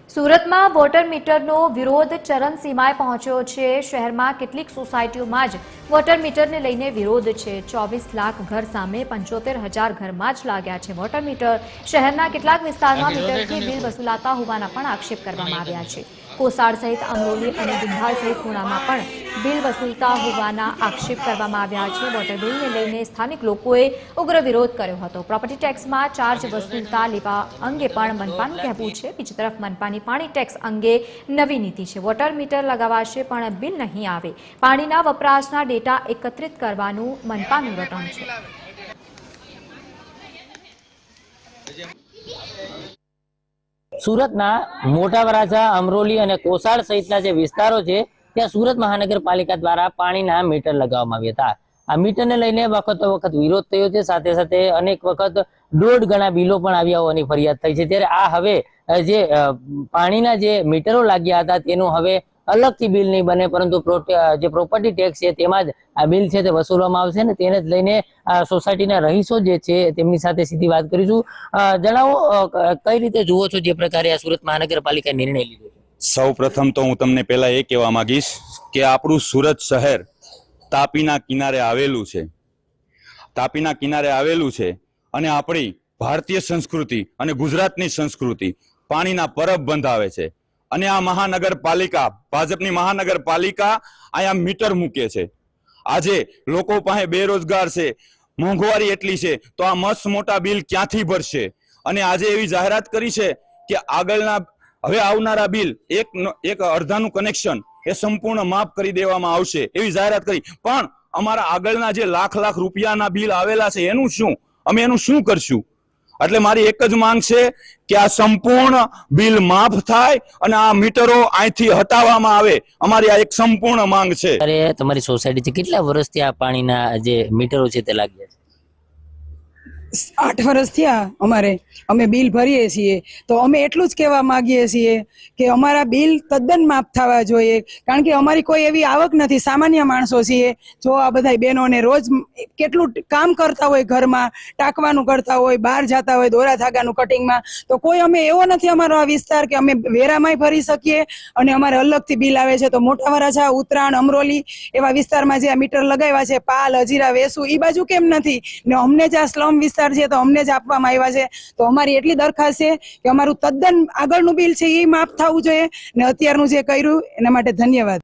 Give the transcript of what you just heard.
સુરતમાં વોટર મીટરનો વિરોધ ચરમસીમાએ પહોંચ્યો છે। શહેરમાં કેટલીક સોસાયટીઓમાં જ વોટર મીટરને લઈને વિરોધ છે। 24 લાખ ઘર સામે 75,000 ઘરમાં જ લાગ્યા છે વોટર મીટર। શહેરના કેટલાક વિસ્તારમાં મીટરથી બિલ વસૂલાતા હોવાના પણ આક્ષેપ કરવામાં આવ્યા છે। કોસાડ સહિત અમરોલી અને બિંધાલ સહિત પુણામાં પણ બિલ વસૂલતા હોવાના આક્ષેપ કરવામાં આવ્યા છે। વોટર બિલને લઈને સ્થાનિક લોકોએ ઉગ્ર વિરોધ કર્યો હતો। પ્રોપર્ટી ટેક્સમાં ચાર્જ વસૂલતા લેવા અંગે પણ મનપાનું કહેવું છે। બીજી તરફ મનપાની પાણી ટેક્સ અંગે નવી નીતિ છે। વોટર મીટર લગાવાશે પણ બિલ નહીં આવે। પાણીના વપરાશના ડેટા એકત્રિત કરવાનું મનપાનું વલણ છે। સુરતના મોટા વરાછા, અમરોલી અને કોસાડ સહિતના જે વિસ્તારો છે ત્યાં સુરત મહાનગરપાલિકા દ્વારા પાણીના મીટર લગાવવામાં આવ્યા હતા। આ મીટરને લઈને વખતો વખત વિરોધ થયો છે, સાથે સાથે અનેક વખત 1.5 ગણા બિલો પણ આવ્યા હોવાની ફરિયાદ થઈ છે। ત્યારે આ હવે જે પાણીના જે મીટરો લાગ્યા હતા તેનું હવે અલગથી બિલ નહીં બને, પરંતુ જે પ્રોપર્ટી ટેક્સ છે તેમાં જ આ બિલ છે તે વસૂલવામાં આવશે ને તેને જ લઈને સોસાયટીના રહીશો જે છે તેમની સાથે સીધી વાત કરીશું। જણાવો, કઈ રીતે જુઓ છો જે પ્રકારે આ સુરત મહાનગરપાલિકાએ નિર્ણય લીધો? સૌ પ્રથમ તો હું તમને પહેલા એ કહેવા માંગીશ કે આપણું સુરત શહેર તાપીના કિનારે આવેલું છે। તાપીના કિનારે આવેલું છે અને આપણી ભારતીય સંસ્કૃતિ અને ગુજરાતની સંસ્કૃતિ પાણીના પરબ બંધાવે છે। અને આ મહાનગરપાલિકા, ભાજપની મહાનગરપાલિકા અહીંયા મીટર મૂકે છે। આજે લોકો પાસે બેરોજગાર છે, મોંઘવારી એટલી છે, તો આ મસ્ત મોટા બિલ ક્યાંથી ભરશે? અને આજે એવી જાહેરાત કરી છે કે આગળના હવે આવનારા બિલ એક અડધાનું કનેક્શન એ સંપૂર્ણ માફ કરી દેવામાં આવશે એવી જાહેરાત કરી। પણ અમારા આગળના જે લાખ લાખ રૂપિયાના બિલ આવેલા છે એનું શું? અમે એનું શું કરશું? એટલે મારી એક જ માંગ છે કે આ સંપૂર્ણ બિલ માફ થાય અને આ મીટરો અહીંથી હટાવવામાં આવે। અમારી આ એક સંપૂર્ણ માંગ છે। અરે તમારી સોસાયટી છે, કેટલા વર્ષથી આ પાણીના જે મીટરો છે તે લાગ્યા છે? 8 વર્ષ થયા અમે બિલ ભરીએ છીએ, તો અમે એટલું જ કહેવા માંગીએ છીએ કે અમારા બિલ તદ્દન માફ થવા જોઈએ, કારણ કે અમારી કોઈ એવી આવક નથી, સામાન્ય માણસો છીએ। જો આ બધા બહેનોને રોજ કેટલું કામ કરતા હોય, ઘરમાં ટાંકવાનું કરતા હોય, બહાર જતા હોય દોરા ધાગાનું કટિંગમાં, તો કોઈ અમે એવો નથી અમારો આ વિસ્તાર કે અમે વેરામાંય ભરી શકીએ અને અમારે અલગથી બિલ આવે છે। તો મોટા વરાછા, ઉત્તરાયણ, અમરોલી એવા વિસ્તારમાં જે આ મીટર લગાવ્યા છે, પાલ, હજીરા, વેસુ, એ બાજુ કેમ નથી ને અમને જ આ સ્લમ વિસ્તાર છે તો અમને જ આપવામાં આવ્યા છે। તો અમારી એટલી દરખાસ્ત છે કે અમારું તદ્દન આગળનું બિલ છે એ માફ થવું જોઈએ ને અત્યારનું જે કર્યું એના માટે ધન્યવાદ।